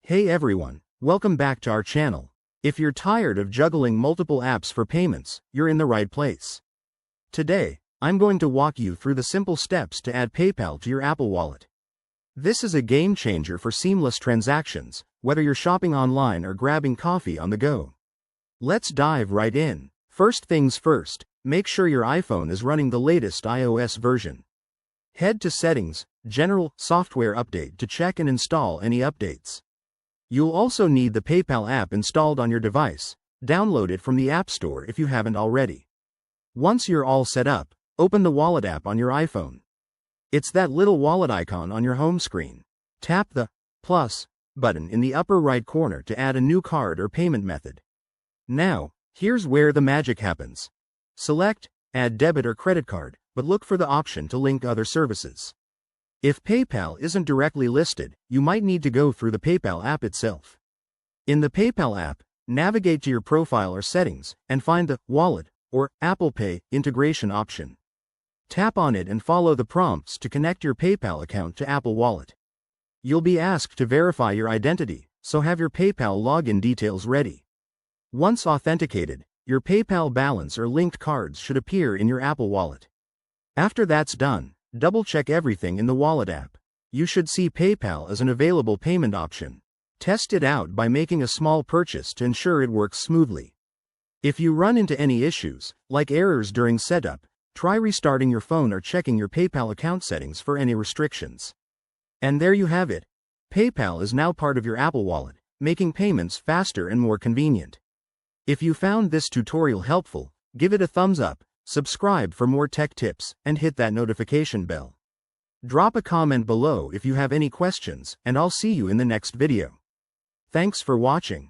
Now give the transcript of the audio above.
Hey everyone, welcome back to our channel. If you're tired of juggling multiple apps for payments, you're in the right place. Today, I'm going to walk you through the simple steps to add PayPal to your Apple Wallet. This is a game changer for seamless transactions, whether you're shopping online or grabbing coffee on the go. Let's dive right in. First things first, make sure your iPhone is running the latest iOS version. Head to Settings, General, Software Update to check and install any updates. You'll also need the PayPal app installed on your device. Download it from the App Store if you haven't already. Once you're all set up, open the Wallet app on your iPhone. It's that little wallet icon on your home screen. Tap the plus button in the upper right corner to add a new card or payment method. Now, here's where the magic happens. Select Add Debit or Credit Card, but look for the option to link other services. If PayPal isn't directly listed, you might need to go through the PayPal app itself. In the PayPal app, navigate to your profile or settings, and find the Wallet or Apple Pay integration option. Tap on it and follow the prompts to connect your PayPal account to Apple Wallet. You'll be asked to verify your identity, so have your PayPal login details ready. Once authenticated, your PayPal balance or linked cards should appear in your Apple Wallet. After that's done, double-check everything in the Wallet app. You should see PayPal as an available payment option. Test it out by making a small purchase to ensure it works smoothly. If you run into any issues, like errors during setup, try restarting your phone or checking your PayPal account settings for any restrictions. And there you have it. PayPal is now part of your Apple Wallet, making payments faster and more convenient. If you found this tutorial helpful, give it a thumbs up. Subscribe for more tech tips, and hit that notification bell. Drop a comment below if you have any questions, and I'll see you in the next video. Thanks for watching.